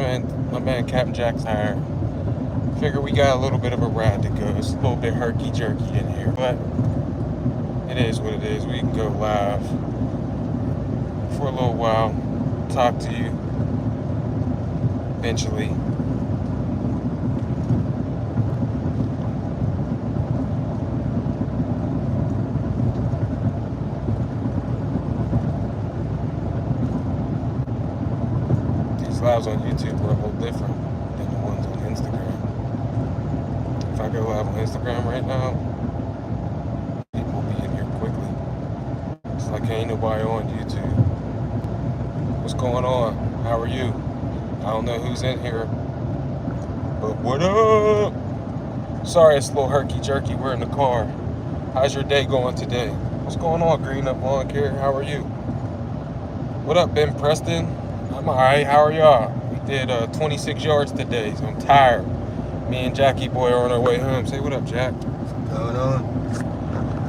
my man Captain Jack's hired. Figure we got a little bit of a ride to go. It's a little bit herky-jerky in here, but it is what it is. We can go live for a little while, talk to you eventually. These lives on YouTube are a little different than the ones on Instagram. If I go live on Instagram right now, people will be in here quickly. It's like ain't nobody on YouTube. What's going on? How are you? I don't know who's in here, but what up? Sorry, it's a little herky-jerky. We're in the car. How's your day going today? What's going on, Green Up Lawn Care? How are you? What up, Ben Preston? I'm alright. How are y'all? We did 26 yards today, so I'm tired. Me and Jackie boy are on our way home. Say what up, Jack. What's going on?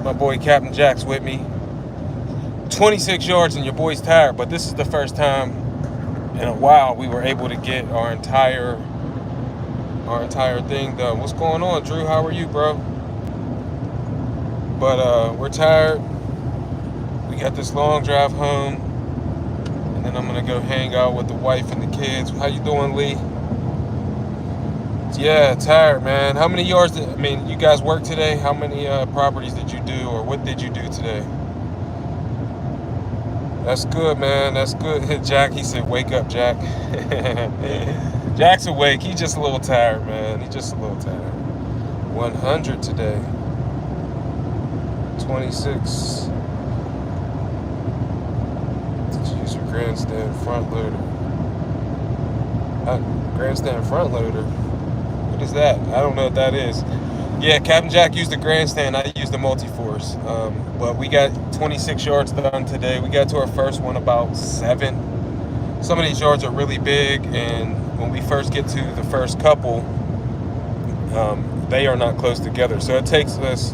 My boy Captain Jack's with me. 26 yards and your boy's tired, but this is the first time in a while we were able to get our entire thing done. What's going on, Drew? How are you, bro? But we're tired. We got this long drive home, and then I'm gonna go hang out with the wife and the kids. How you doing, Lee? Yeah, tired, man. How many yards you guys work today? How many properties did you do, or what did you do today? That's good, man. That's good. Jack, he said, wake up, Jack. Jack's awake. He's just a little tired, man. He's just a little tired. 100 today. 26. Use your grandstand front loader. Grandstand front loader? What is that? I don't know what that is. Yeah, Captain Jack used the grandstand. I used the multi-force. But we got 26 yards done today. We got to our first one about 7. Some of these yards are really big, and when we first get to the first couple, they are not close together. So it takes us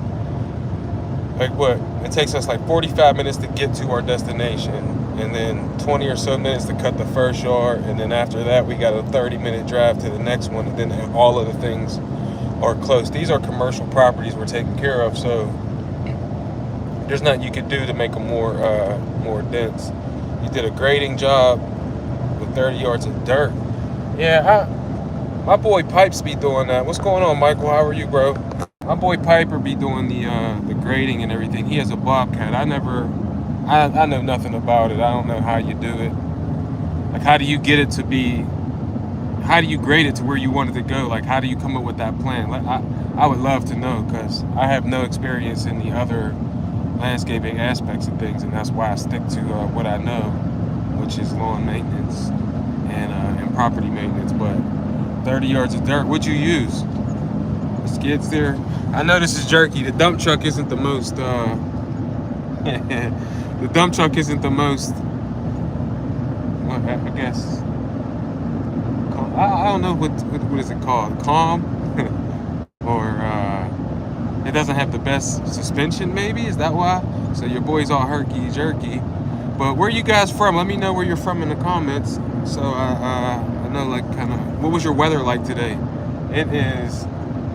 It takes us like 45 minutes to get to our destination, and then 20 or so minutes to cut the first yard, and then after that we got a 30-minute drive to the next one, and then all of the things are close. These are commercial properties we're taking care of, so there's nothing you could do to make them more dense. You did a grading job with 30 yards of dirt. Yeah, my boy Pipes be doing that. What's going on, Michael? How are you, bro? My boy Piper be doing the grading and everything. He has a Bobcat. I know nothing about it. I don't know how you do it. Like, how do you get it to be? How do you grade it to where you want it to go? Like, how do you come up with that plan? Like, I would love to know, because I have no experience in the other landscaping aspects of things, and that's why I stick to what I know, which is lawn maintenance and property maintenance. But 30 yards of dirt, what'd you use? The skid steer? I know this is jerky. The dump truck isn't the most. The dump truck isn't the most. Well, I guess. I don't know what is it called? Calm, or it doesn't have the best suspension. Maybe, is that why? So your boy's all herky jerky. But where you guys from? Let me know where you're from in the comments. So I know, like, kind of. What was your weather like today? It is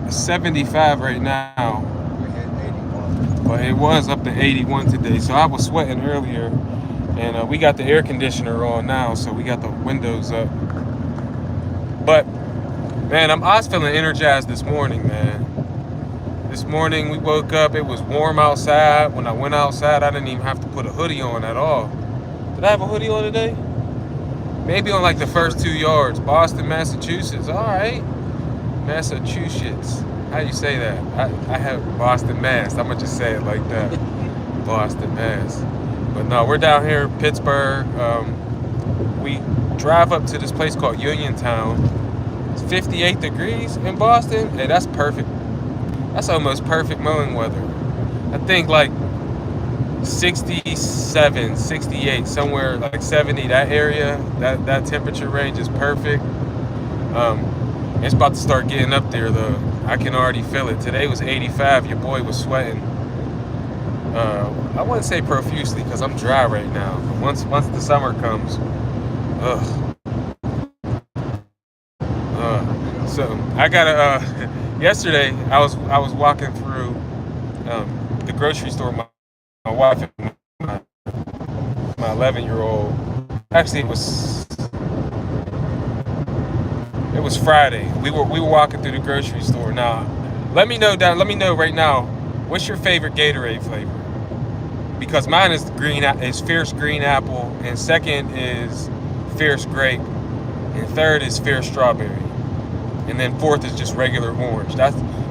75 right now. We hit 81. But it was up to 81 today. So I was sweating earlier, and we got the air conditioner on now, so we got the windows up. But man, I was feeling energized this morning, man. This morning we woke up, it was warm outside. When I went outside, I didn't even have to put a hoodie on at all. Did I have a hoodie on today? Maybe on like the first 2 yards. Boston, Massachusetts. All right. Massachusetts. How do you say that? I have Boston, Mass. I'm going to just say it like that. Boston, Mass. But no, we're down here in Pittsburgh. We drive up to this place called Uniontown. It's 58 degrees in Boston. Hey, that's perfect. That's almost perfect mowing weather. I think like 67, 68, somewhere like 70, that area, that temperature range is perfect. It's about to start getting up there though. I can already feel it. Today was 85. Your boy was sweating. I wouldn't say profusely because I'm dry right now. But once the summer comes, ugh. So I got yesterday I was walking through the grocery store. My wife and my 11-year-old. Actually, it was Friday. We were walking through the grocery store. Now, let me know right now, what's your favorite Gatorade flavor? Because mine is Fierce Green Apple, and second is Fierce Grape, and third is Fierce Strawberry, and then fourth is just regular orange.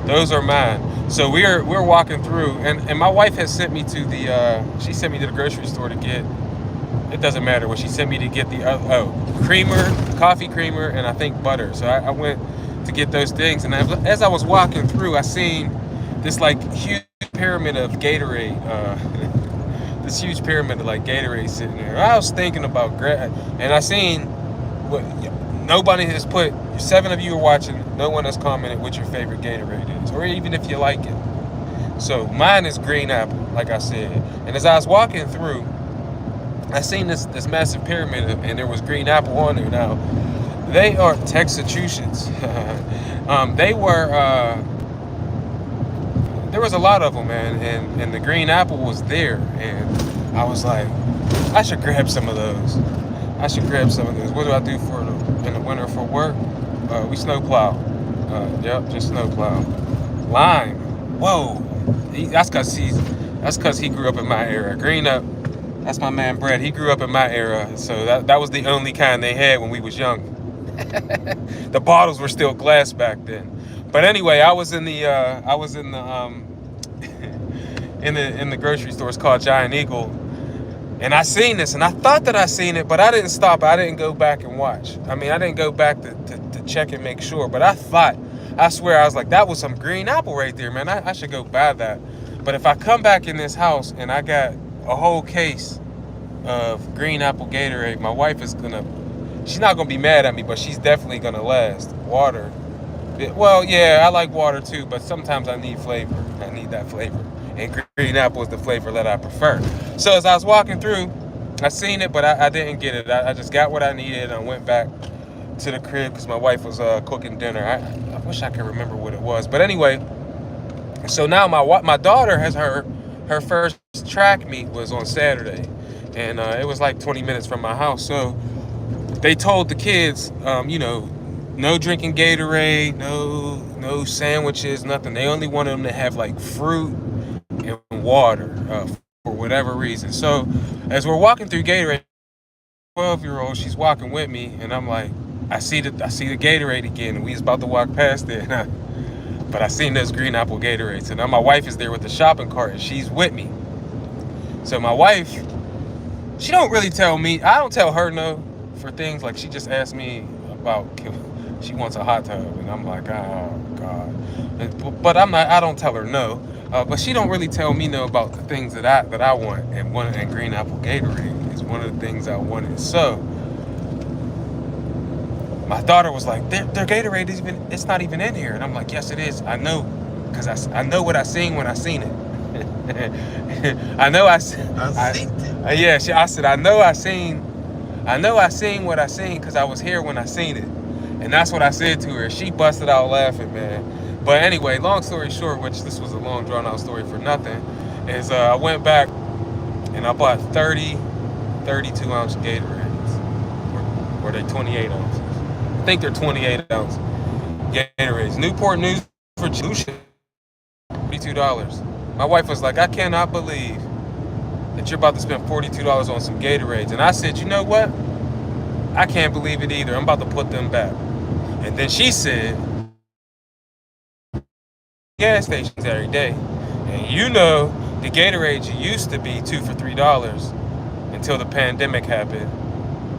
Those are mine. So we're walking through, and my wife has sent me to the grocery store to get. It doesn't matter what she sent me to get the coffee creamer, and I think butter. So I went to get those things, and as I was walking through, I seen this like huge pyramid of Gatorade. This huge pyramid of like Gatorade sitting there. I was thinking about and I seen what nobody has put. 7 of you are watching. No one has commented what your favorite Gatorade is, or even if you like it. So mine is Green Apple, like I said. And as I was walking through, I seen this massive pyramid, and there was Green Apple on there. Now, they are Texachusetts. There was a lot of them, man, and the Green Apple was there, and I was like, I should grab some of those. What do I do in the winter for work? We snowplow. Just snowplow. Lime. Whoa. That's because he grew up in my era. Green Up. That's my man Brett. He grew up in my era, so that was the only kind they had when we was young. The bottles were still glass back then. But anyway, I was in the in the grocery store. It's called Giant Eagle, and I seen this, and I thought that I seen it, but I didn't stop. I didn't go back and watch. I mean, I didn't go back to check and make sure. But I swear, I was like, that was some Green Apple right there, man. I should go buy that. But if I come back in this house and I got a whole case of Green Apple Gatorade, my wife she's not gonna be mad at me, but she's definitely gonna last. Water. Well, yeah, I like water too, but sometimes I need flavor. I need that flavor. And Green Apple is the flavor that I prefer. So as I was walking through, I seen it, but I didn't get it. I just got what I needed, and I went back to the crib because my wife was cooking dinner. I wish I could remember what it was. But anyway, so now my daughter has her first track meet was on Saturday. And it was like 20 minutes from my house. So they told the kids, no drinking Gatorade, no sandwiches, nothing. They only wanted them to have like fruit and water for whatever reason. So as we're walking through Gatorade, 12-year-old, she's walking with me, and I'm like, I see the Gatorade again, and we was about to walk past it. But I seen those Green Apple Gatorades. So now my wife is there with the shopping cart, and she's with me. So my wife, she don't really tell me. I don't tell her no for things. Like, she just asked me about, she wants a hot tub, and I'm like, oh God. But I don't tell her no. But she don't really tell me no about the things that I want. And Green Apple Gatorade is one of the things I wanted. So my daughter was like, their Gatorade it's not even in here. And I'm like, yes, it is. I know, because I know what I seen when I seen it. I know I seen it. Yeah, I said, I know I seen what I seen because I was here when I seen it. And that's what I said to her. She busted out laughing, man. But anyway, long story short, which this was a long drawn out story for nothing, is I went back and I bought 32 ounce Gatorades. Or they 28 ounces. I think they're 28 ounce Gatorades. Newport News for $42. My wife was like, I cannot believe that you're about to spend $42 on some Gatorades. And I said, you know what? I can't believe it either. I'm about to put them back. And then she said, gas stations every day. And you know, the Gatorades used to be 2 for $3 until the pandemic happened.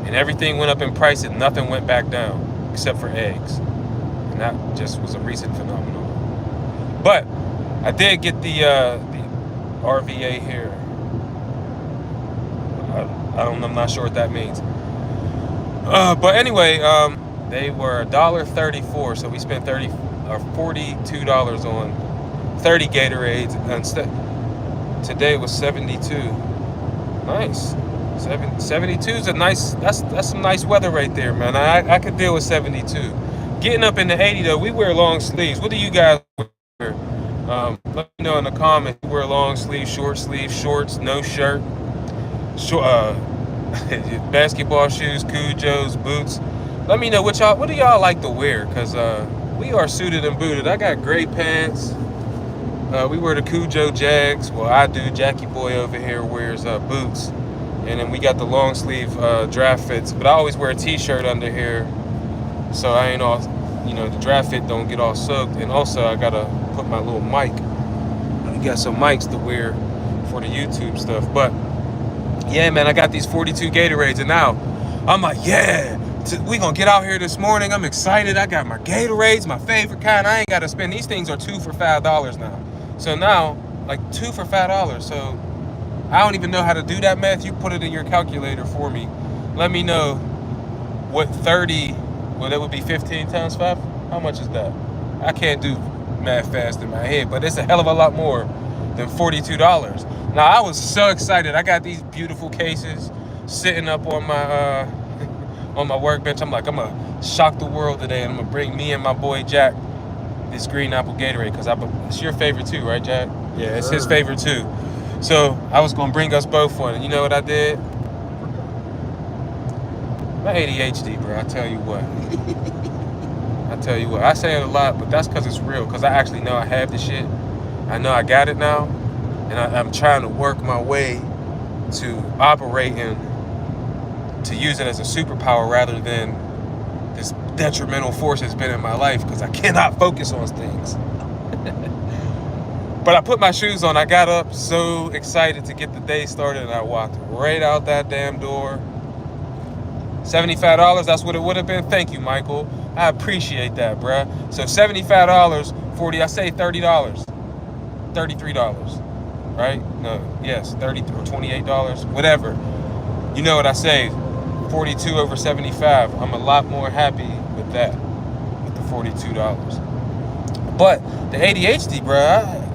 And everything went up in price and nothing went back down except for eggs. And that just was a recent phenomenon. But I did get the RVA here. I'm not sure what that means. But anyway, they were $1.34, so we spent $42 on 30 Gatorades. Instead, today was 72. Nice. 72 is a nice. That's some nice weather right there, man. I could deal with 72. Getting up in the 80 though, we wear long sleeves. What do you guys wear? Let me know in the comments. You wear long sleeves, shorts, no shirt, basketball shoes, Cujos, boots. Let me know what do y'all like to wear? Cause we are suited and booted. I got gray pants. We wear the Cujo Jags. Well, I do. Jackie Boy over here wears boots. And then we got the long sleeve draft fits. But I always wear a t-shirt under here, so I ain't all, the draft fit don't get all soaked. And also I gotta put my little mic. We got some mics to wear for the YouTube stuff. But yeah, man, I got these 42 Gatorades, and now I'm like, yeah, we gonna get out here this morning. I'm excited. I got my Gatorades, my favorite kind. I ain't gotta spend. These things are 2 for $5 now. So now, like 2 for $5. So I don't even know how to do that math. You put it in your calculator for me. Let me know what 30, well, that would be 15 times 5. How much is that? I can't do math fast in my head, but it's a hell of a lot more than $42. Now, I was so excited. I got these beautiful cases sitting up on my on my workbench. I'm like, I'm going to shock the world today, and I'm going to bring me and my boy Jack this green apple Gatorade, because it's your favorite too, right, Jack? Yeah, it's his favorite too. So I was going to bring us both one. And you know what I did? My ADHD, bro. I tell you what. I say it a lot, but that's because it's real. Because I actually know I have the shit. I know I got it now. And I'm trying to work my way to operating, to use it as a superpower rather than this detrimental force that's been in my life, because I cannot focus on things. But I put my shoes on. I got up so excited to get the day started, and I walked right out that damn door. $75, that's what it would have been. Thank you, Michael. I appreciate that, bruh. So $75, 40, I say $30. $33, right? No, yes, $30 or $28, whatever. You know what I say, 42 over 75. I'm a lot more happy with that, with the $42. But the ADHD, bruh,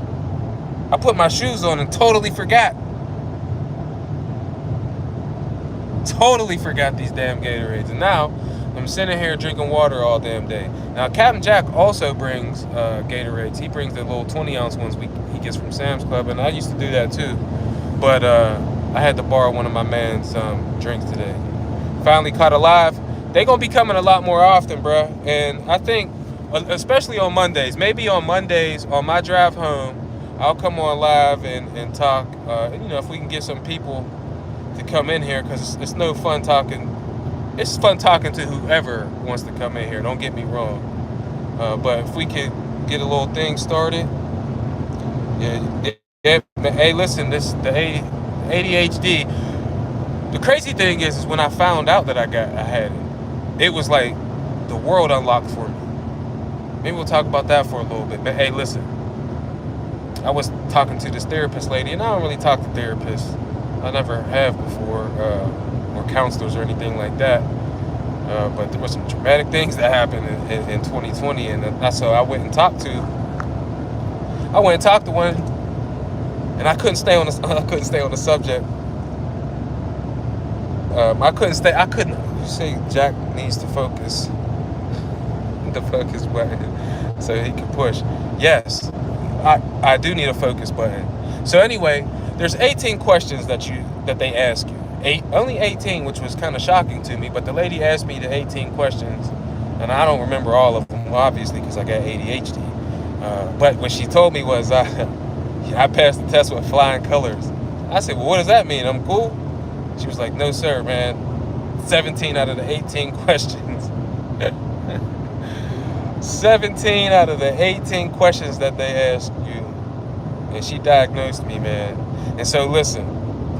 I put my shoes on and totally forgot. Totally forgot these damn Gatorades. And now I'm sitting here drinking water all damn day. Now, Captain Jack also brings Gatorades. He brings the little 20-ounce ones he gets from Sam's Club, and I used to do that too. But I had to borrow one of my man's drinks today. Finally caught alive. They're going to be coming a lot more often, bruh. And I think, especially on Mondays, maybe on Mondays on my drive home, I'll come on live and talk, if we can get some people to come in here, because it's no fun talking. It's fun talking to whoever wants to come in here, don't get me wrong. But if we could get a little thing started, yeah. Hey, listen, the ADHD, the crazy thing is when I found out that I had it, it was like the world unlocked for me. Maybe we'll talk about that for a little bit. But hey, listen, I was talking to this therapist lady, and I don't really talk to therapists. I never have before, or counselors or anything like that. But there were some traumatic things that happened in 2020, and that's so I went and talked to one, and I couldn't stay on the subject. You say Jack needs to focus. The focus button, so he can push. Yes, I do need a focus button. So anyway, there's 18 questions that they ask you. Only 18, which was kind of shocking to me, but the lady asked me the 18 questions, and I don't remember all of them, obviously, because I got ADHD. But what she told me was I passed the test with flying colors. I said, well, what does that mean? I'm cool? She was like, no, sir, man. 17 out of the 18 questions. 17 out of the 18 questions that they asked you. And she diagnosed me, man. And so, listen,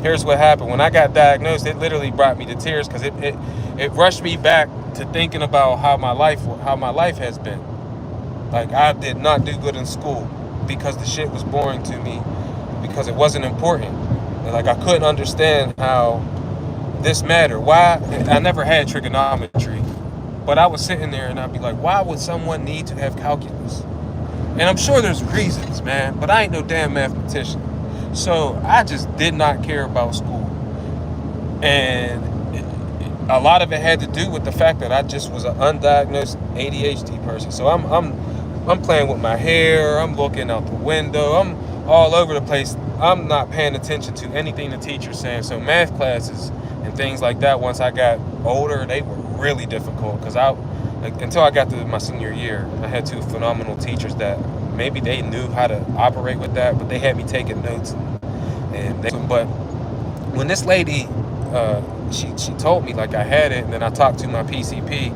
here's what happened. When I got diagnosed, it literally brought me to tears, because it rushed me back to thinking about how my life has been. Like, I did not do good in school because the shit was boring to me, because it wasn't important. And like, I couldn't understand how this mattered. Why? I never had trigonometry, but I was sitting there and I'd be like, why would someone need to have calculus? And I'm sure there's reasons, man, but I ain't no damn mathematician. So I just did not care about school. And a lot of it had to do with the fact that I just was an undiagnosed ADHD person. So I'm playing with my hair, I'm looking out the window, I'm all over the place. I'm not paying attention to anything the teacher's saying. So math classes and things like that, once I got older, they were really difficult because until I got to my senior year, I had two phenomenal teachers that maybe they knew how to operate with that, but they had me taking notes. But when this lady, she told me like I had it, and then I talked to my PCP.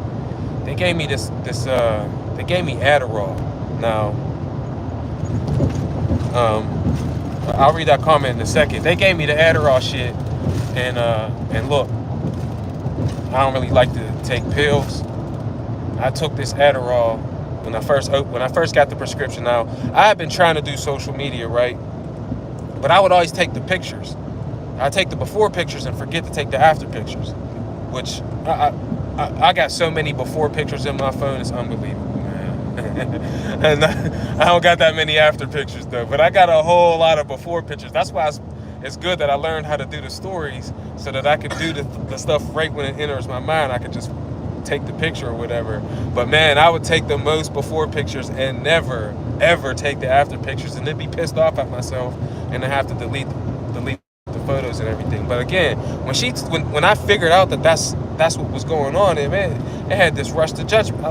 They gave me they gave me Adderall. Now, I'll read that comment in a second. They gave me the Adderall shit, and look, I don't really like to take pills. I took this Adderall when I first got the prescription. Now, I had been trying to do social media, right? But I would always take the pictures. I take the before pictures and forget to take the after pictures, which I got so many before pictures in my phone, it's unbelievable, man. And I don't got that many after pictures though, but I got a whole lot of before pictures. That's why it's good that I learned how to do the stories so that I could do the stuff right when it enters my mind. I could just take the picture or whatever. But man, I would take the most before pictures and never ever take the after pictures, and then be pissed off at myself and then have to delete the photos and everything. But again, when I figured out that that's what was going on, it had this rush to judgment.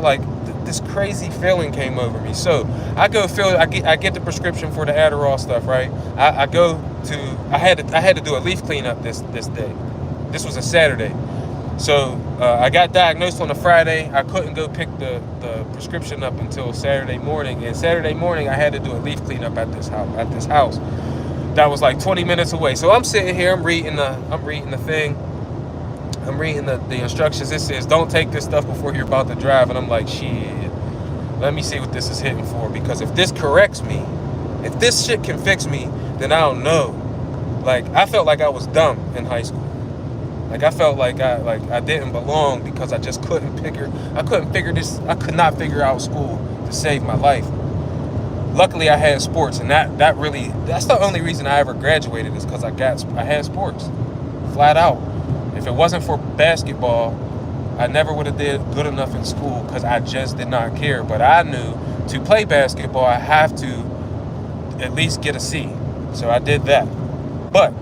This crazy feeling came over me. So I get the prescription for the Adderall stuff, right? I had to do a leaf cleanup this day. This was a Saturday. So I got diagnosed on a Friday. I couldn't go pick the prescription up until Saturday morning. And Saturday morning I had to do a leaf cleanup at this house. That was like 20 minutes away. So I'm sitting here, I'm reading the thing. I'm reading the instructions. It says, don't take this stuff before you're about to drive. And I'm like, shit, let me see what this is hitting for. Because if this corrects me, if this shit can fix me, then I don't know. Like, I felt like I was dumb in high school. Like, I felt like I didn't belong because I just could not figure out school to save my life. Luckily, I had sports, and that's the only reason I ever graduated is because I had sports, flat out. If it wasn't for basketball, I never would have did good enough in school because I just did not care. But I knew to play basketball, I have to at least get a C. So I did that. But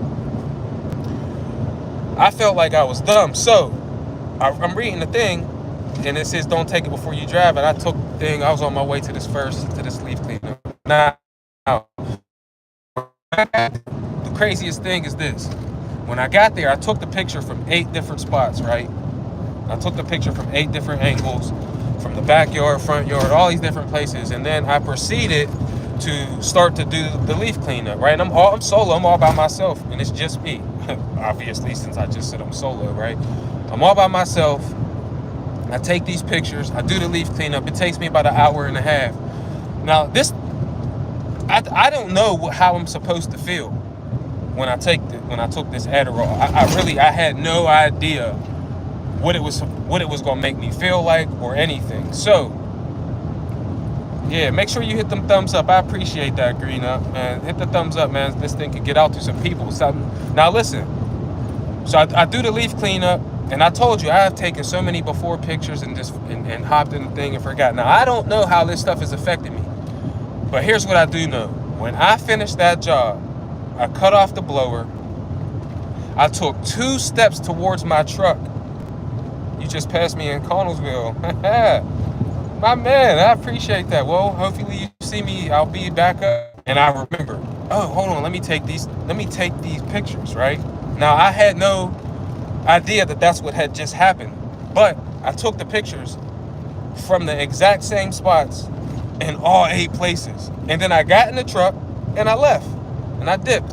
I felt like I was dumb. So I'm reading the thing, and it says don't take it before you drive. And I took the thing. I was on my way to this leaf cleanup. Now, the craziest thing is this. When I got there, I took the picture from 8 different spots, right? I took the picture from 8 different angles, from the backyard, front yard, all these different places. And then I proceeded to start to do the leaf cleanup, right? And I'm solo, I'm all by myself, and it's just me. Obviously, since I just said I'm solo, right? I'm all by myself. I take these pictures, I do the leaf cleanup. It takes me about an hour and a half. Now, I don't know how I'm supposed to feel when I took this Adderall. I had no idea what it was gonna make me feel like or anything. So yeah, make sure you hit them thumbs up. I appreciate that, Green Up, man. Hit the thumbs up, man. This thing could get out to some people. Now listen. So I do the leaf cleanup, and I told you I have taken so many before pictures and hopped in the thing and forgot. Now I don't know how this stuff is affecting me, but here's what I do know. When I finished that job, I cut off the blower. I took 2 steps towards my truck. You just passed me in Connellsville. My man, I appreciate that. Well, hopefully you see me. I'll be back up. And I remember, oh, hold on. Let me take these pictures, right? Now, I had no idea that that's what had just happened. But I took the pictures from the exact same spots in all 8 places. And then I got in the truck and I left. And I dipped.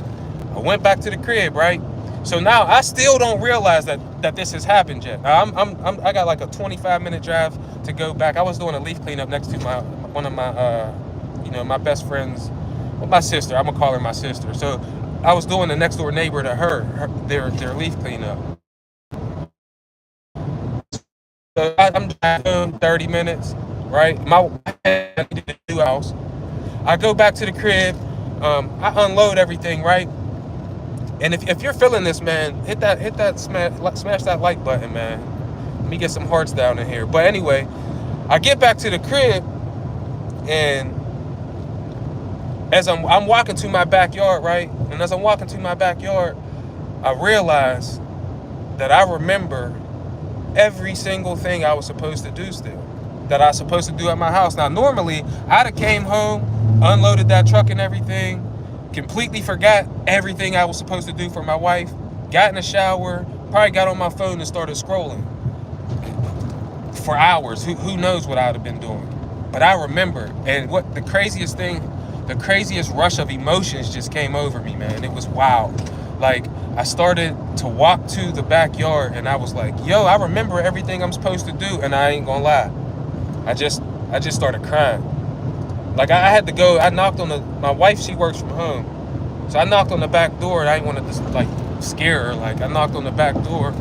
I went back to the crib, right? So now I still don't realize that this has happened yet. Now I got like a 25-minute drive to go back. I was doing a leaf cleanup next to one of my my best friends, well, my sister. I'm gonna call her my sister. So I was doing the next door neighbor to their leaf cleanup. So I'm driving 30 minutes, right? My new house. I go back to the crib. I unload everything, right? And if you're feeling this, man, hit that smash that like button, man. Let me get some hearts down in here. But anyway, I get back to the crib, and as I'm walking to my backyard, right? And as I'm walking to my backyard, I realize that I remember every single thing I was supposed to do still, that I was supposed to do at my house. Now, normally, I'd have came home, unloaded that truck and everything, completely forgot everything I was supposed to do for my wife, got in the shower, probably got on my phone and started scrolling for hours. Who knows what I'd have been doing. But I remember, and what the craziest rush of emotions just came over me, man. It was wild. Like, I started to walk to the backyard, and I was like, yo, I remember everything I'm supposed to do, and I ain't gonna lie. I just started crying. Like, I had to go, I knocked on my wife, she works from home. So I knocked on the back door, and I didn't want to just, like, scare her. Like, I knocked on the back door,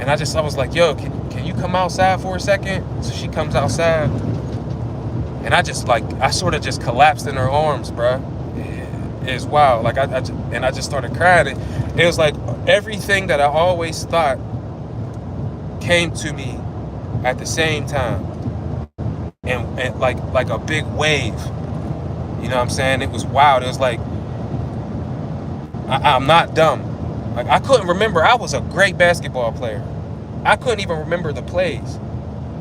and I was like, yo, can you come outside for a second? So she comes outside, and I sort of just collapsed in her arms, bro. It's wild. Like, I just started crying. It was like everything that I always thought came to me at the same time. And like a big wave. You know what I'm saying? It was wild. It was like, I'm not dumb. Like, I couldn't remember. I was a great basketball player. I couldn't even remember the plays.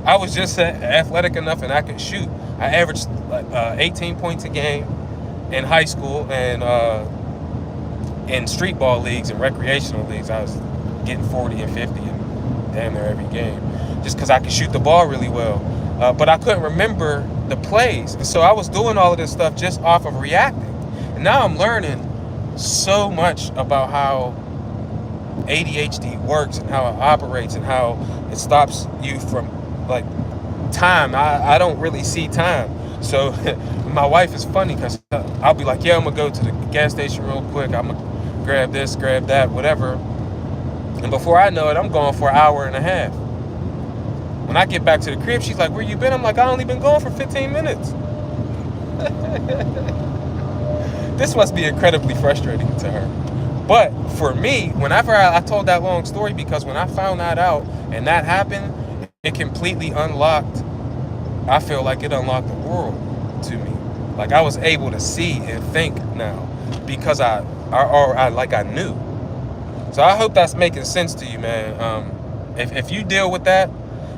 I was just athletic enough and I could shoot. I averaged like 18 points a game in high school, and in street ball leagues and recreational leagues, I was getting 40 and 50 and damn near every game, just because I could shoot the ball really well. But I couldn't remember the plays. And so I was doing all of this stuff just off of reacting. And now I'm learning so much about how ADHD works and how it operates and how it stops you from, like, time. I don't really see time. So my wife is funny because I'll be like, yeah, I'm going to go to the gas station real quick. I'm going to grab this, grab that, whatever. And before I know it, I'm gone for an hour and a half. When I get back to the crib, she's like, where you been? I'm like, I only been gone for 15 minutes. This must be incredibly frustrating to her. But for me, whenever I told that long story, because when I found that out and that happened, it completely unlocked, I feel like it unlocked the world to me. Like, I was able to see and think now because I knew. So I hope that's making sense to you, man. If you deal with that,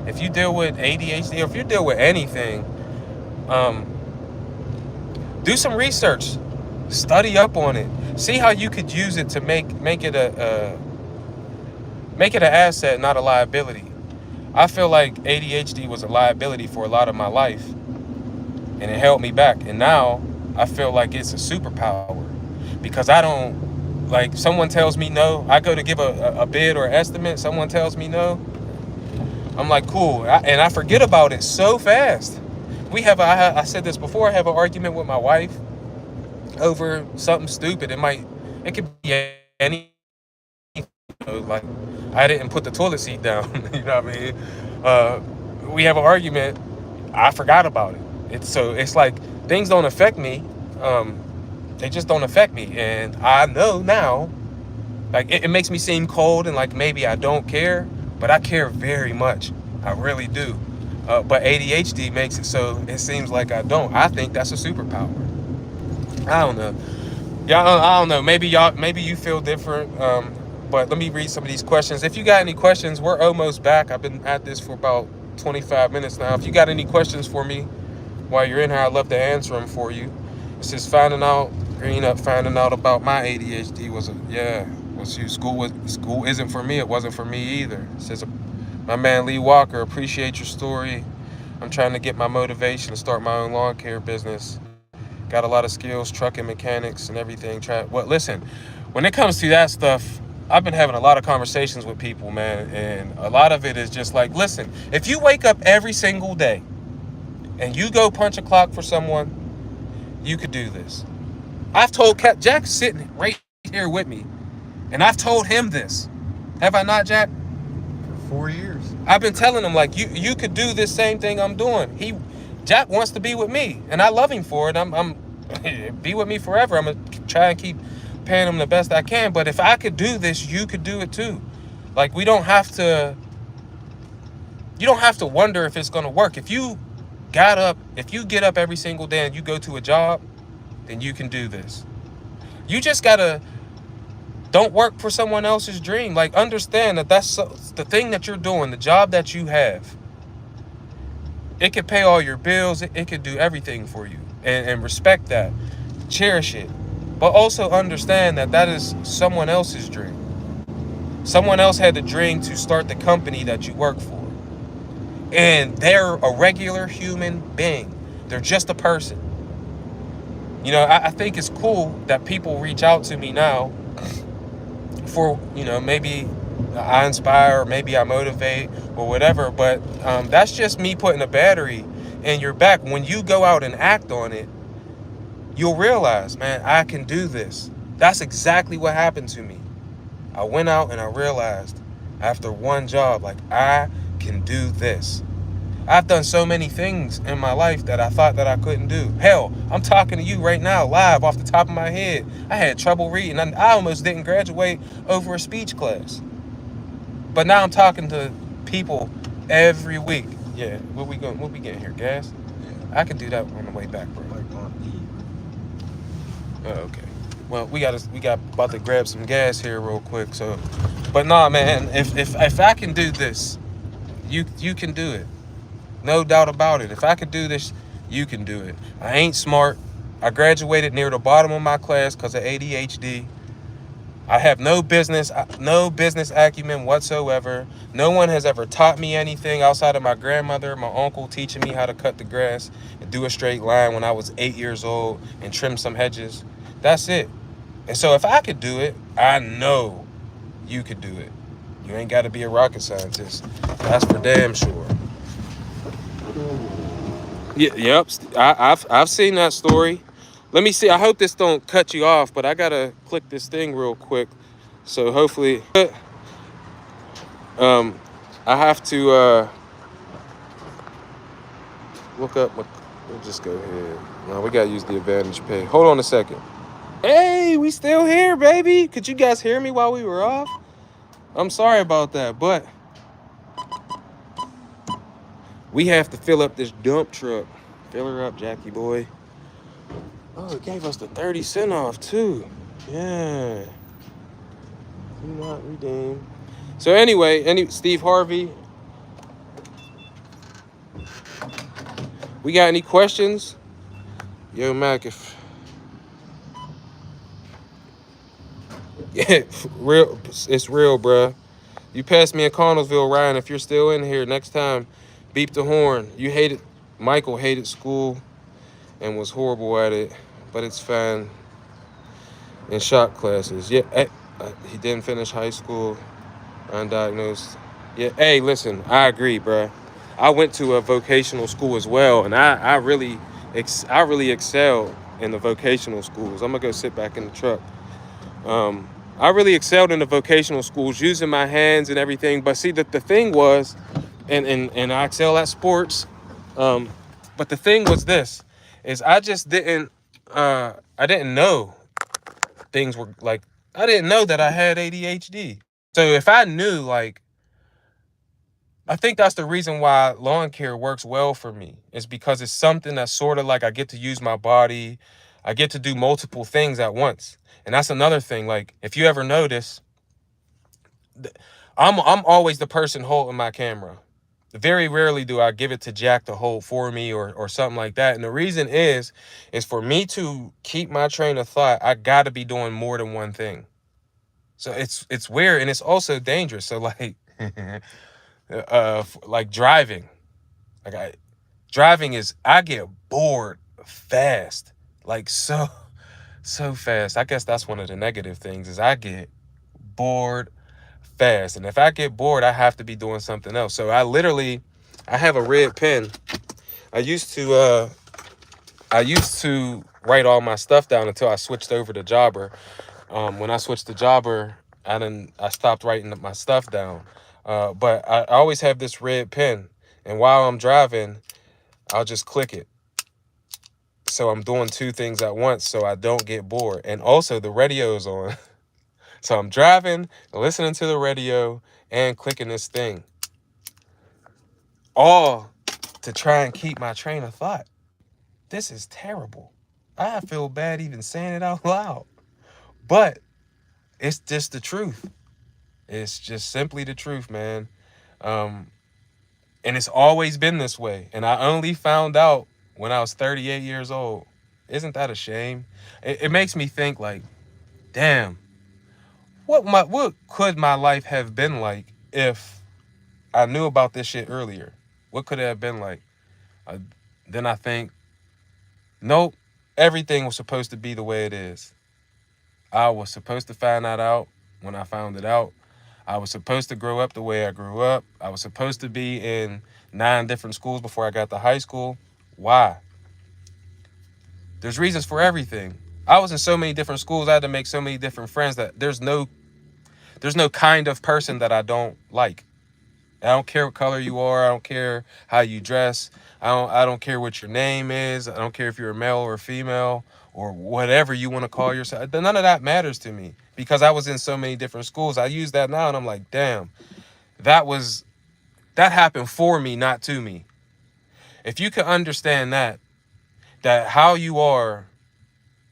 if you deal with ADHD, or if you deal with anything, do some research, study up on it, see how you could use it to make it an asset, not a liability. I feel like ADHD was a liability for a lot of my life, and it held me back. And now I feel like it's a superpower because I don't, like, someone tells me no, I go to give a bid or estimate, someone tells me no, I'm like, cool, and I forget about it so fast. I said this before, I have an argument with my wife over something stupid. It could be any, like, I didn't put the toilet seat down, you know what I mean? We have an argument, I forgot about it. It's like, things don't affect me, they just don't affect me, and I know now, like, it makes me seem cold and like maybe I don't care, but I care very much. I really do. But ADHD makes it so it seems like I don't. I think that's a superpower. I don't know. I don't know. Maybe you feel different. But let me read some of these questions. If you got any questions, we're almost back. I've been at this for about 25 minutes now. If you got any questions for me while you're in here, I'd love to answer them for you. It says finding out about my ADHD was school isn't for me. It wasn't for me either. It says, my man Lee Walker, appreciate your story. I'm trying to get my motivation to start my own lawn care business. Got a lot of skills, trucking mechanics and everything. Listen, when it comes to that stuff, I've been having a lot of conversations with people, man, and a lot of it is just like, listen, if you wake up every single day and you go punch a clock for someone, you could do this. I've told Jack's sitting right here with me, and I've told him this. Have I not, Jack? For 4 years. I've been telling him, like, you could do this same thing I'm doing. Jack wants to be with me, and I love him for it. I'm be with me forever. I'm gonna try and keep paying them the best I can. But if I could do this, you could do it too. Like, you don't have to wonder if it's going to work. If you get up every single day and you go to a job, then you can do this. You just gotta, don't work for someone else's dream. Like, understand that that's the thing that you're doing, the job that you have. It could pay all your bills. It could do everything for you. And respect that. Cherish it. But also understand that that is someone else's dream. Someone else had the dream to start the company that you work for. And they're a regular human being. They're just a person. You know, I think it's cool that people reach out to me now for, you know, maybe I inspire, or maybe I motivate, or whatever. But that's just me putting a battery in your back. When you go out and act on it, you'll realize, man, I can do this. That's exactly what happened to me. I went out and I realized after one job, like, I can do this. I've done so many things in my life that I thought that I couldn't do. Hell, I'm talking to you right now, live, off the top of my head. I had trouble reading. I almost didn't graduate over a speech class. But now I'm talking to people every week. Yeah, what we getting here? Gas? Yeah. I could do that on the way back, bro. Like on Oh, okay. Well, we got about to grab some gas here real quick. So, but nah, man. If I can do this, you can do it. No doubt about it. If I could do this, you can do it. I ain't smart. I graduated near the bottom of my class because of ADHD. I have no business acumen whatsoever. No one has ever taught me anything outside of my grandmother, my uncle teaching me how to cut the grass and do a straight line when I was 8 years old and trim some hedges. That's it. And so if I could do it, I know you could do it. You ain't got to be a rocket scientist. That's for damn sure. Yeah, yep. I've seen that story. Let me see. I hope this don't cut you off, but I gotta click this thing real quick. So hopefully, I have to look up. We'll just go ahead. No, we gotta use the Advantage Pay. Hold on a second. Hey, we still here, baby. Could you guys hear me while we were off? I'm sorry about that, but we have to fill up this dump truck. Fill her up, Jackie boy. Oh, it gave us the 30% off too. Yeah. Do not redeem. So anyway, Steve Harvey. We got any questions? Yo, Mac, if yeah, real, it's real, bruh. You passed me in Connellsville, Ryan. If you're still in here, next time, beep the horn. Michael hated school and was horrible at it, but it's fine in shop classes. Yeah, he didn't finish high school, undiagnosed. Yeah, hey, listen, I agree, bruh. I went to a vocational school as well, and I really excelled in the vocational schools. I'm gonna go sit back in the truck. I really excelled in the vocational schools, using my hands and everything. But see, the thing was, and I excel at sports. But the thing was this, is I just didn't know things were like, I didn't know that I had ADHD. So if I knew, like, I think that's the reason why lawn care works well for me, is because it's something that's sort of like I get to use my body. I get to do multiple things at once. And that's another thing. Like, if you ever notice, I'm always the person holding my camera. Very rarely do I give it to Jack to hold for me or something like that. And the reason is for me to keep my train of thought, I got to be doing more than one thing. So it's weird, and it's also dangerous. So like, like driving, I get bored fast, like so fast. I guess that's one of the negative things, is I get bored fast. And if I get bored, I have to be doing something else. So I have a red pen. I used to write all my stuff down until I switched over to Jobber. When I switched to Jobber, I stopped writing my stuff down. But I always have this red pen, and while I'm driving, I'll just click it. So I'm doing two things at once so I don't get bored. And also the radio is on. So I'm driving, listening to the radio, and clicking this thing. All to try and keep my train of thought. This is terrible. I feel bad even saying it out loud. But it's just the truth. It's just simply the truth, man. And it's always been this way. And I only found out when I was 38 years old. Isn't that a shame? It makes me think like, damn, what could my life have been like if I knew about this shit earlier? What could it have been like? Then I think, nope, everything was supposed to be the way it is. I was supposed to find that out when I found it out. I was supposed to grow up the way I grew up. I was supposed to be in 9 different schools before I got to high school. Why? There's reasons for everything. I was in so many different schools. I had to make so many different friends that there's no kind of person that I don't like. I don't care what color you are. I don't care how you dress. I don't care what your name is. I don't care if you're a male or a female or whatever you want to call yourself. None of that matters to me because I was in so many different schools. I use that now and I'm like, damn, that happened for me, not to me. If you can understand that how you are,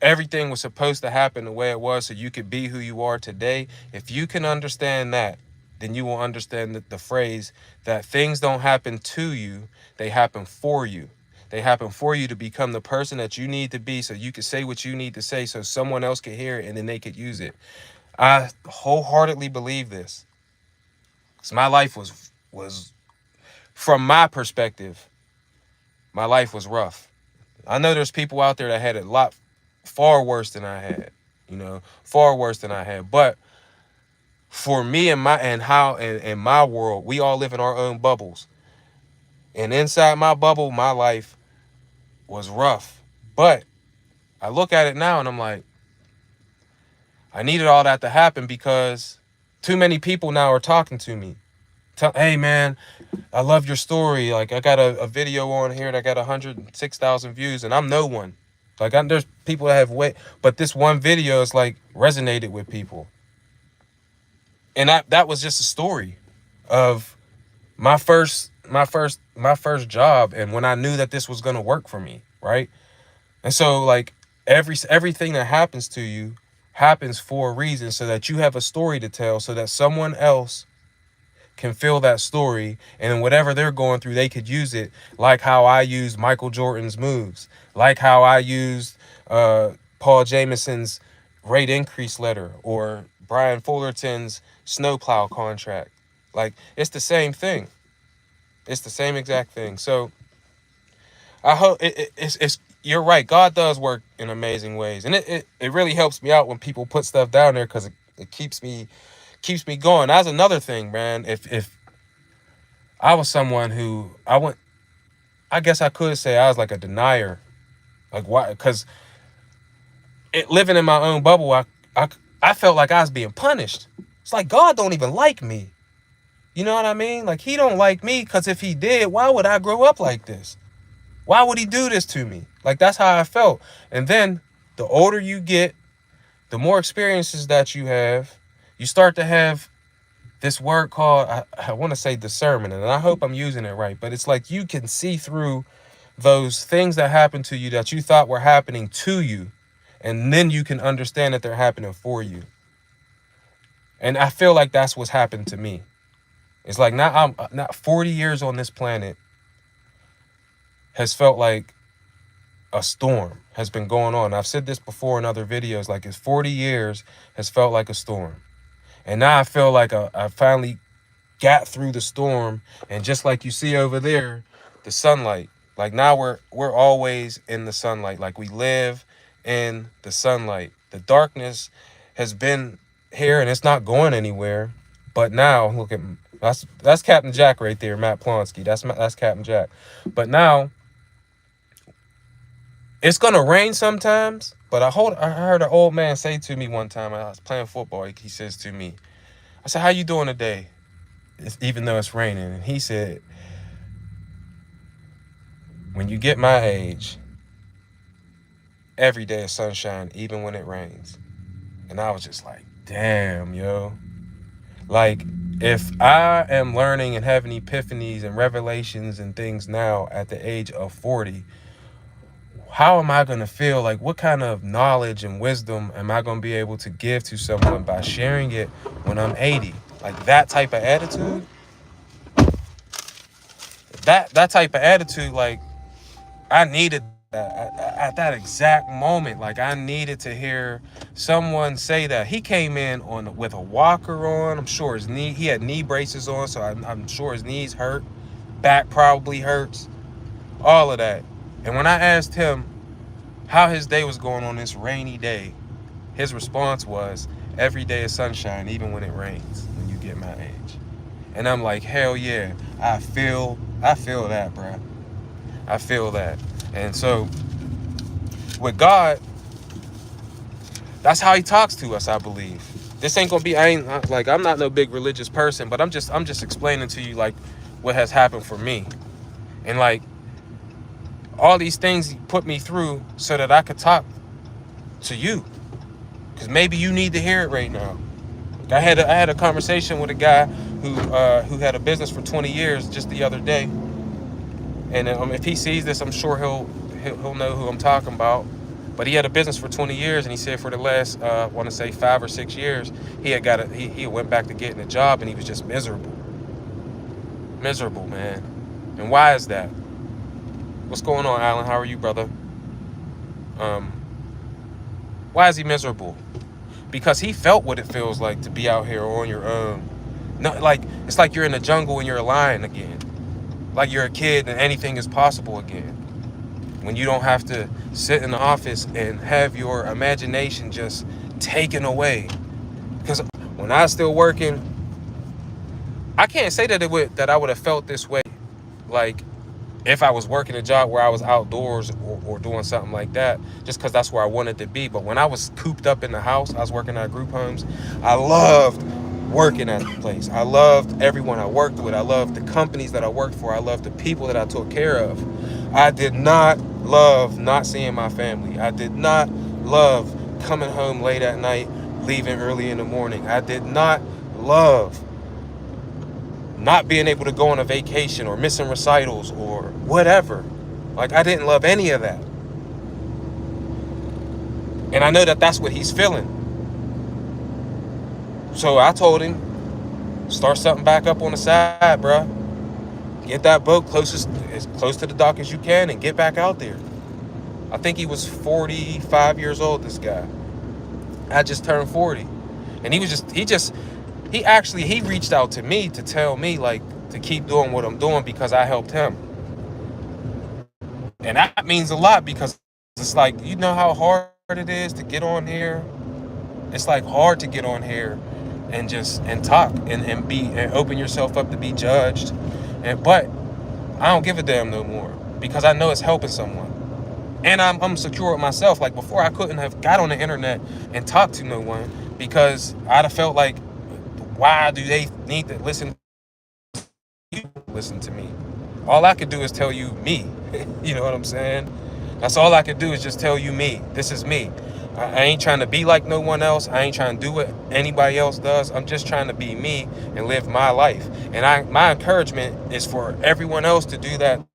everything was supposed to happen the way it was so you could be who you are today. If you can understand that, then you will understand the phrase that things don't happen to you, they happen for you. They happen for you to become the person that you need to be so you can say what you need to say so someone else can hear it and then they could use it. I wholeheartedly believe this. Because my life was, from my perspective, my life was rough. I know there's people out there that had it a lot far worse than I had, far worse than I had. But for me and my world, we all live in our own bubbles. And inside my bubble, my life was rough. But I look at it now and I'm like, I needed all that to happen because too many people now are talking to me. Hey man, I love your story. Like I got a video on here that got 106,000 views and I'm no one. Like there's people that have but this one video is like resonated with people. And that was just a story of my first job and when I knew that this was going to work for me, right? And so like everything that happens to you happens for a reason so that you have a story to tell so that someone else can feel that story and whatever they're going through, they could use it like how I used Michael Jordan's moves, like how I used Paul Jameson's rate increase letter or Brian Fullerton's snowplow contract. Like it's the same thing. It's the same exact thing. So I hope it's you're right. God does work in amazing ways. And it really helps me out when people put stuff down there because it keeps me going. That's another thing, man. If I was someone who I guess I could say I was like a denier. Like why? Because living in my own bubble, I felt like I was being punished. It's like God don't even like me. You know what I mean? Like he don't like me because if he did, why would I grow up like this? Why would he do this to me? Like that's how I felt. And then the older you get, the more experiences that you have, you start to have this word called, I want to say discernment, and I hope I'm using it right, but it's like you can see through those things that happen to you that you thought were happening to you, and then you can understand that they're happening for you. And I feel like that's what's happened to me. It's like now I'm not 40 years on this planet has felt like a storm has been going on. I've said this before in other videos, like it's 40 years has felt like a storm. And now I feel like I finally got through the storm. And just like you see over there, the sunlight, like now we're always in the sunlight. Like we live in the sunlight. The darkness has been here and it's not going anywhere. But now look at that's Captain Jack right there, Matt Plonsky. That's Captain Jack. But now it's gonna rain sometimes. But I heard an old man say to me one time, I was playing football. He says to me, I said, "How you doing today? Even though it's raining?" And he said, "When you get my age, every day is sunshine, even when it rains. And I was just like, damn, yo. Like, if I am learning and having epiphanies and revelations and things now at the age of 40, how am I going to feel? Like, what kind of knowledge and wisdom am I going to be able to give to someone by sharing it when I'm 80? Like, that type of attitude, that type of attitude, like, I needed that at that exact moment. Like, I needed to hear someone say that. He came in on with a walker on. I'm sure he had knee braces on, so I'm sure his knees hurt. Back probably hurts. All of that. And when I asked him how his day was going on this rainy day, his response was, every day is sunshine, even when it rains, when you get my age. And I'm like, hell yeah, I feel that, bro. I feel that. And so with God, that's how he talks to us, I believe. This ain't gonna be, I'm not no big religious person, but I'm just explaining to you like what has happened for me. And like all these things he put me through so that I could talk to you. Cause maybe you need to hear it right now. I had a conversation with a guy who had a business for 20 years just the other day. And if he sees this, I'm sure he'll know who I'm talking about. But he had a business for 20 years, and he said for the last, I want to say 5 or 6 years, he went back to getting a job, and he was just miserable. Miserable, man. And why is that? What's going on, Alan? How are you, brother? Why is he miserable? Because he felt what it feels like to be out here on your own. No, like it's like you're in the jungle and you're a lion again. Like you're a kid and anything is possible again. When you don't have to sit in the office and have your imagination just taken away. Because when I was still working, I can't say that I would have felt this way. Like if I was working a job where I was outdoors or doing something like that, just because that's where I wanted to be. But when I was cooped up in the house, I was working at group homes. I loved working at the place. I loved everyone I worked with. I loved the companies that I worked for. I loved the people that I took care of. I did not love not seeing my family. I did not love coming home late at night, leaving early in the morning. I did not love not being able to go on a vacation or missing recitals or whatever. Like, I didn't love any of that. And I know that that's what he's feeling. So I told him, start something back up on the side, bro. Get that boat as close to the dock as you can and get back out there. I think he was 45 years old, this guy. I just turned 40. And he reached out to me to tell me, like, to keep doing what I'm doing because I helped him. And that means a lot because it's like, you know how hard it is to get on here? It's like hard to get on here and talk and open yourself up to be judged. But I don't give a damn no more because I know it's helping someone. And I'm secure with myself. Like before, I couldn't have got on the internet and talked to no one because I'd have felt like, why do they need to listen to me? All I could do is tell you me. You know what I'm saying? That's all I could do is just tell you me. This is me. I ain't trying to be like no one else. I ain't trying to do what anybody else does. I'm just trying to be me and live my life. And my encouragement is for everyone else to do that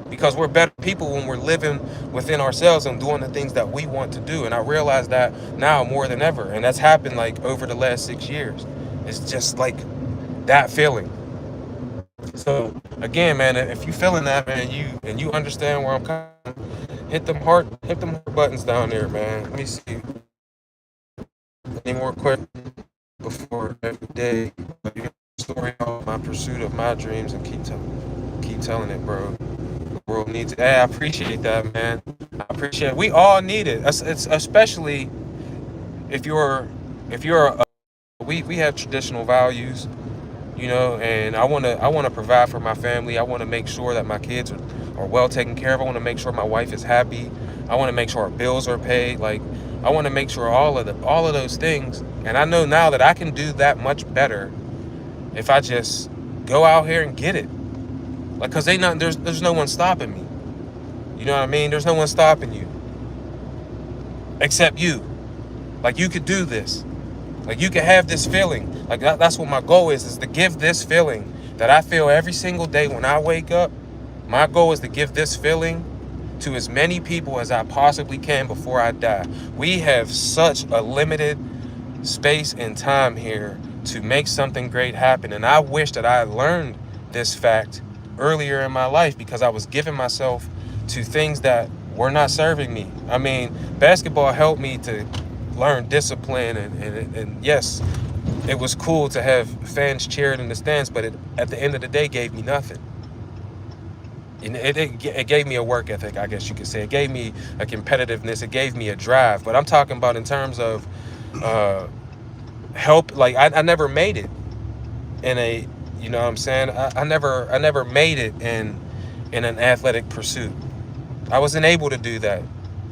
because we're better people when we're living within ourselves and doing the things that we want to do. And I realize that now more than ever. And that's happened like over the last 6 years. It's just like that feeling. So again, man, if you feeling that, man, you understand where I'm coming, hit them heart buttons down there, man. Let me see. Any more questions before every day? You got a story of my pursuit of my dreams and keep telling it, bro. The world needs it. Hey, I appreciate that, man. I appreciate it. We all need it. It's especially if you're we have traditional values. You know, and I want to provide for my family. I want to make sure that my kids are well taken care of. I want to make sure my wife is happy. I want to make sure our bills are paid. Like, I want to make sure all of those things. And I know now that I can do that much better if I just go out here and get it. Like, cause there's no one stopping me. You know what I mean? There's no one stopping you. except you. Like, you could do this. Like, you could have this feeling. Like, that's what my goal is to give this feeling that I feel every single day when I wake up. My goal is to give this feeling to as many people as I possibly can before I die. We have such a limited space and time here to make something great happen. And I wish that I had learned this fact earlier in my life, because I was giving myself to things that were not serving me. I mean, basketball helped me to learn discipline, and yes, it was cool to have fans cheering in the stands, but at the end of the day gave me nothing. And it gave me a work ethic, I guess you could say. It gave me a competitiveness. It gave me a drive. But I'm talking about in terms of help. Like, I never made it in a, you know what I'm saying? I never made it in an athletic pursuit. I wasn't able to do that.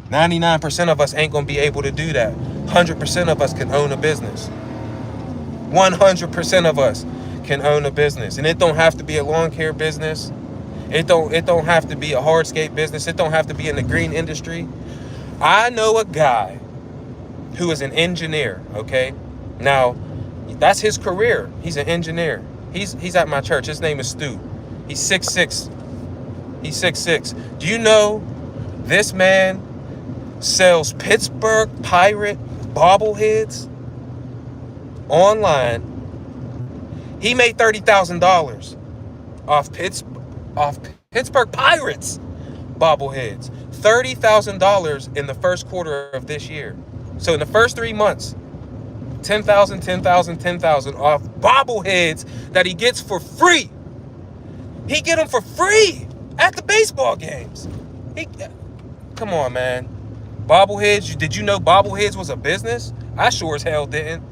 99% of us ain't gonna be able to do that. 100% of us can own a business. 100% of us can own a business, and it don't have to be a lawn care business. It don't have to be a hardscape business. It don't have to be in the green industry. I know a guy who is an engineer. Okay, now that's his career. He's an engineer. He's at my church. His name is Stu. He's 6'6". He's 6'6". Do you know this man sells Pittsburgh Pirate bobbleheads online? He made $30,000 off Pittsburgh Pirates bobbleheads. $30,000 in the first quarter of this year. So in the first 3 months, 10,000, 10,000, 10,000 off bobbleheads that he gets for free. He get them for free at the baseball games. Come on, man. Bobbleheads, did you know bobbleheads was a business? I sure as hell didn't.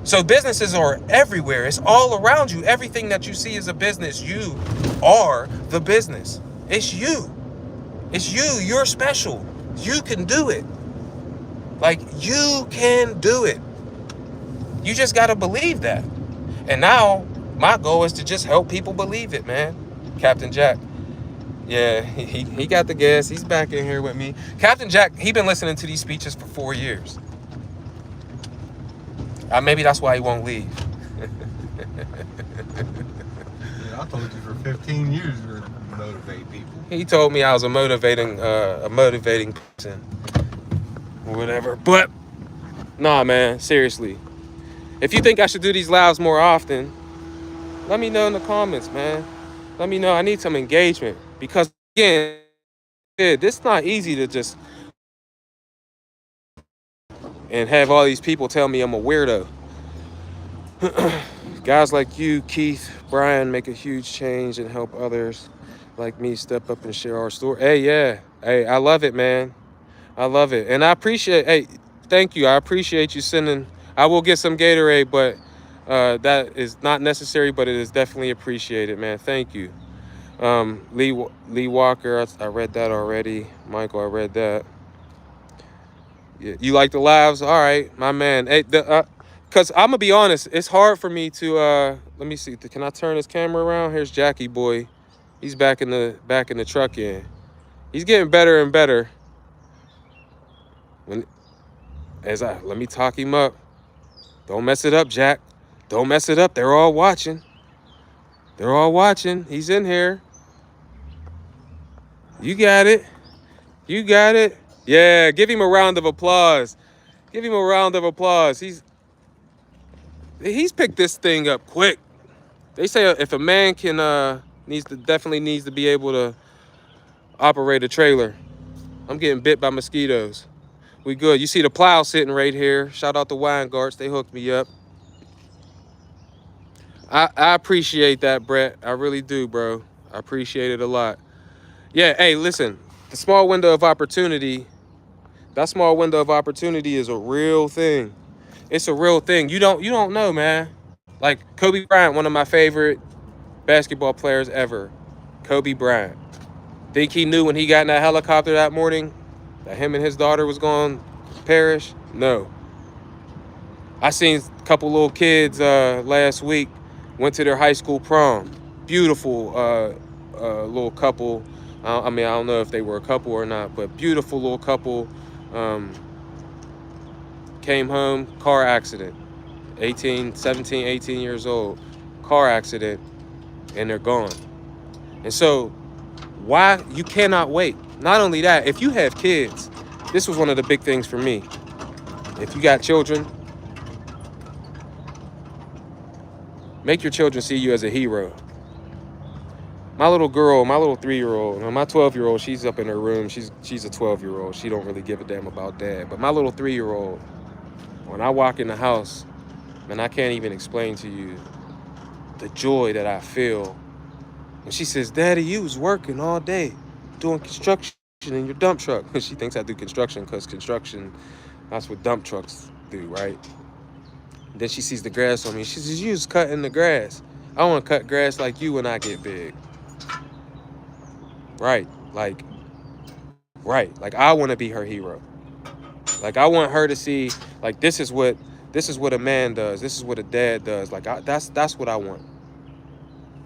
So businesses are everywhere. It's all around you. Everything that you see is a business. You are the business. It's you. It's you. You're special. You can do it. Like, you can do it. You just got to believe that. And now my goal is to just help people believe it, man. Captain Jack. Yeah, he got the gas. He's back in here with me. Captain Jack, he been listening to these speeches for 4 years. Maybe that's why he won't leave. Yeah, I told you for 15 years you were to motivate people. He told me I was a motivating person or whatever. But nah, man, seriously. If you think I should do these lives more often, let me know in the comments, man. Let me know. I need some engagement, because again, it's not easy to just and have all these people tell me I'm a weirdo. Guys like you, Keith, Brian, make a huge change and help others like me step up and share our story. Hey, yeah. Hey, I love it, man. I love it. And I appreciate, hey, thank you. I appreciate you sending, I will get some Gatorade, but that is not necessary, but it is definitely appreciated, man. Thank you. Lee Walker, I read that already. Michael, I read that. Yeah, you like the lives? All right, my man. Hey, because I'm going to be honest, it's hard for me to, let me see. Can I turn this camera around? Here's Jackie boy. He's back in the truck in. He's getting better and better. Let me talk him up. Don't mess it up, Jack. Don't mess it up. They're all watching. They're all watching. He's in here. You got it. You got it. Yeah, give him a round of applause. Give him a round of applause. He's picked this thing up quick. They say if a man can definitely needs to be able to operate a trailer. I'm getting bit by mosquitoes. We good. You see the plow sitting right here. Shout out to Weingarts. They hooked me up. I appreciate that, Brett. I really do, bro. I appreciate it a lot. Yeah, hey, listen. The small window of opportunity, that small window of opportunity is a real thing. It's a real thing. You don't know, man. Like Kobe Bryant, one of my favorite basketball players ever. Kobe Bryant. Think he knew when he got in that helicopter that morning that him and his daughter was going to perish? No. I seen a couple little kids last week, went to their high school prom. Beautiful little couple I mean, I don't know if they were a couple or not, but beautiful little couple. Um, came home, car accident. 18, 17, 18 years old, car accident, and they're gone. And so, why you cannot wait? Not only that, if you have kids, this was one of the big things for me. If you got children, make your children see you as a hero. My little girl, my little 3-year-old, my 12-year-old, she's up in her room. She's a 12-year-old. She don't really give a damn about dad. But my little 3-year-old, when I walk in the house, man, I can't even explain to you the joy that I feel. And she says, Daddy, you was working all day doing construction in your dump truck. She thinks I do construction because construction, that's what dump trucks do, right? Then she sees the grass on me. She says, you was cutting the grass. I want to cut grass like you when I get big. Right. Like I want to be her hero. Like I want her to see, like, this is what a man does. This is what a dad does. Like that's what I want.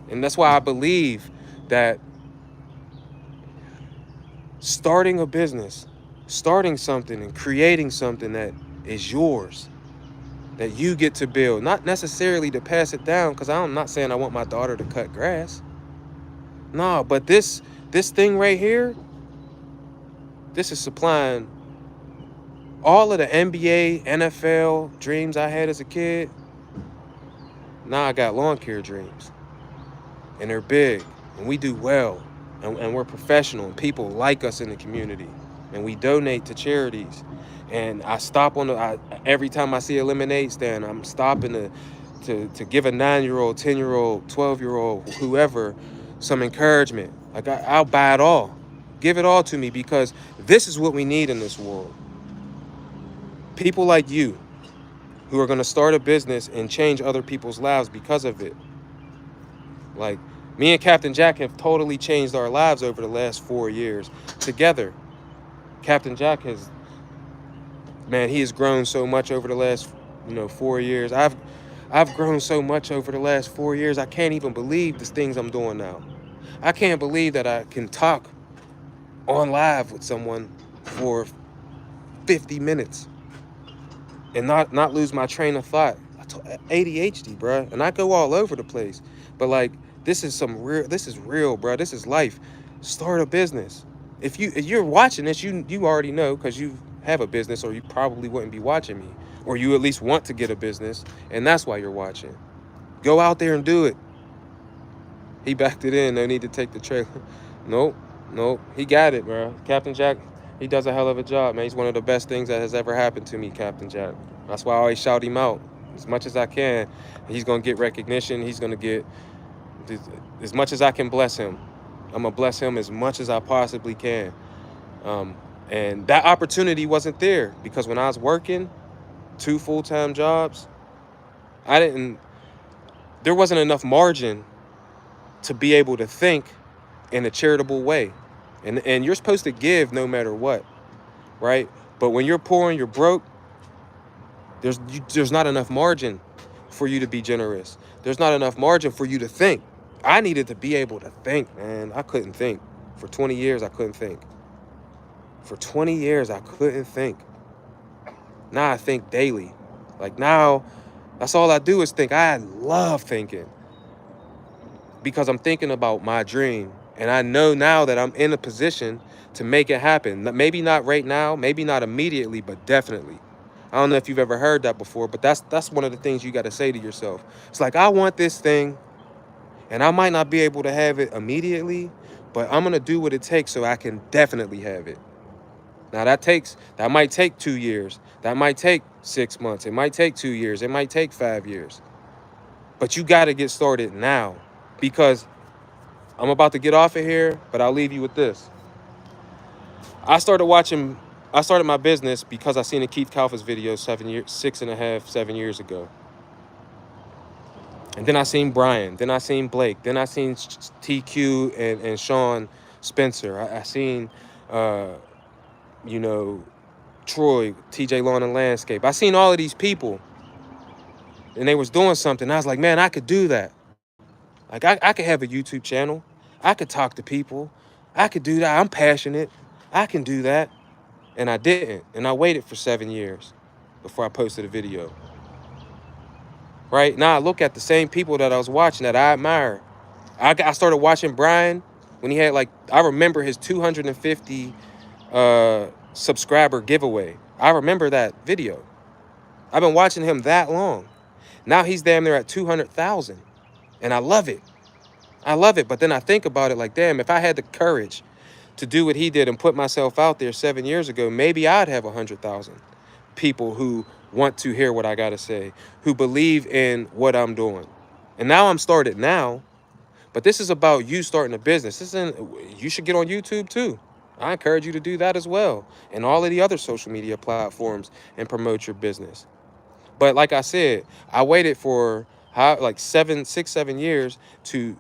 And that's why I believe that starting a business, starting something and creating something that is yours, that you get to build, not necessarily to pass it down, because I'm not saying I want my daughter to cut grass. No, but this thing right here, this is supplying all of the NBA, NFL dreams I had as a kid. Now I got lawn care dreams. And they're big, and we do well, and we're professional, and people like us in the community, and we donate to charities. And I stop every time I see a lemonade stand, I'm stopping to give a 9-year-old, 10-year-old, 12-year-old, whoever, some encouragement. Like I'll buy it all. Give it all to me, because this is what we need in this world. People like you who are going to start a business and change other people's lives because of it. Like, me and Captain Jack have totally changed our lives over the last 4 years together. Captain Jack he has grown so much over the last, 4 years. I've grown so much over the last 4 years. I can't even believe the things I'm doing now. I can't believe that I can talk on live with someone for 50 minutes and not lose my train of thought. ADHD, bro, and I go all over the place. But like, this is real, bro. This is life. Start a business. If you're watching this, you already know, because you have a business, or you probably wouldn't be watching me, or you at least want to get a business, and that's why you're watching. Go out there and do it. He backed it in. No need to take the trailer. Nope. He got it, bro. Captain Jack, he does a hell of a job, man. He's one of the best things that has ever happened to me, Captain Jack. That's why I always shout him out as much as I can. He's going to get recognition. He's going to get, as much as I can bless him, I'm going to bless him as much as I possibly can. And that opportunity wasn't there, because when I was working 2 full-time jobs, there wasn't enough margin to be able to think in a charitable way. And you're supposed to give no matter what, right? But when you're poor and you're broke, there's not enough margin for you to be generous. There's not enough margin for you to think. I needed to be able to think, man. I couldn't think. For 20 years, I couldn't think. For 20 years, I couldn't think. Now I think daily. Like now, that's all I do is think. I love thinking, because I'm thinking about my dream. And I know now that I'm in a position to make it happen. Maybe not right now, maybe not immediately, but definitely. I don't know if you've ever heard that before, but that's one of the things you got to say to yourself. It's like, I want this thing, and I might not be able to have it immediately, but I'm going to do what it takes so I can definitely have it. Now that might take 2 years. That might take 6 months. It might take 2 years. It might take 5 years. But you got to get started now, because I'm about to get off of here, but I'll leave you with this. I started my business because I seen a Keith Kalfa's video 7 years ago. And then I seen Brian, then I seen Blake, then I seen TQ and Sean Spencer. I seen, Troy, TJ Lawn and Landscape. I seen all of these people, and they was doing something. I was like, man, I could do that. Like, I could have a YouTube channel. I could talk to people. I could do that. I'm passionate. I can do that. And I didn't. And I waited for 7 years before I posted a video. Right? Now I look at the same people that I was watching that I admire. I started watching Brian when he had I remember his 250 subscriber giveaway. I remember that video. I've been watching him that long. Now he's damn near at 200,000. And I love it. I love it. But then I think about it like, damn, if I had the courage to do what he did and put myself out there 7 years ago, maybe I'd have 100,000 people who want to hear what I got to say, who believe in what I'm doing. And now I'm started now, but this is about you starting a business. You should get on YouTube too. I encourage you to do that as well, and all of the other social media platforms, and promote your business. But like I said, I waited for 7 years to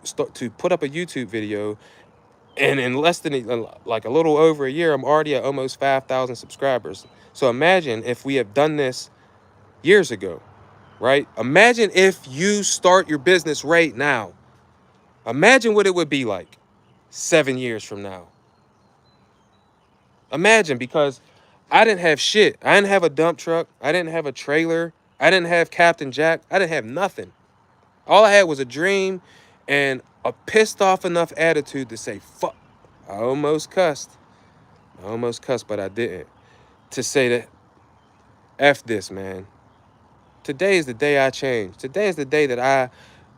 put up a YouTube video, and in less than a little over a year, I'm already at almost 5,000 subscribers. So imagine if we have done this years ago, right? Imagine if you start your business right now. Imagine what it would be like 7 years from now. Imagine, because I didn't have shit. I didn't have a dump truck. I didn't have a trailer. I didn't have Captain Jack. I didn't have nothing. All I had was a dream and a pissed off enough attitude to say, fuck. I almost cussed, but I didn't. To say that, F this, man. Today is the day I change. Today is the day that I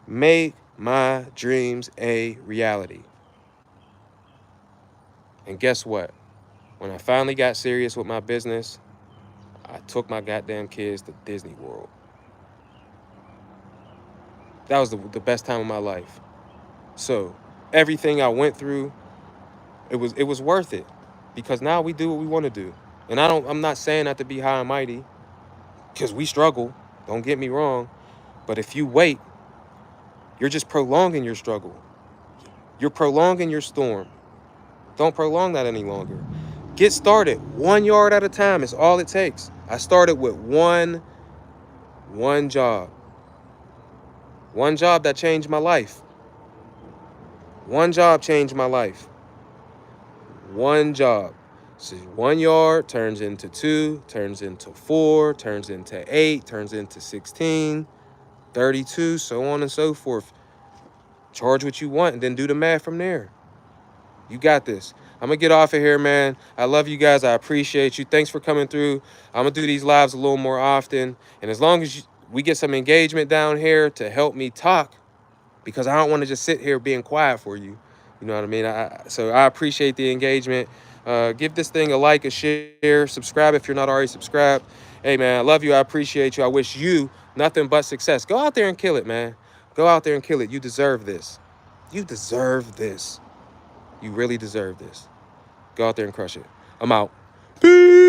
make my dreams a reality. And guess what? When I finally got serious with my business, I took my goddamn kids to Disney World. That was the best time of my life. So everything I went through, it was worth it, because now we do what we want to do. And I'm not saying that to be high and mighty, because we struggle. Don't get me wrong. But if you wait, you're just prolonging your struggle. You're prolonging your storm. Don't prolong that any longer. Get started. 1 yard at a time is all it takes. I started with one job. One job that changed my life. One job changed my life. One job. So 1 yard turns into 2, turns into 4, turns into 8, turns into 16, 32, so on and so forth. Charge what you want and then do the math from there. You got this. I'm going to get off of here, man. I love you guys. I appreciate you. Thanks for coming through. I'm going to do these lives a little more often. And as long as we get some engagement down here to help me talk, because I don't want to just sit here being quiet for you. You know what I mean? So I appreciate the engagement. Give this thing a like, a share, subscribe if you're not already subscribed. Hey, man, I love you. I appreciate you. I wish you nothing but success. Go out there and kill it, man. Go out there and kill it. You deserve this. You deserve this. You really deserve this. Go out there and crush it. I'm out. Peace.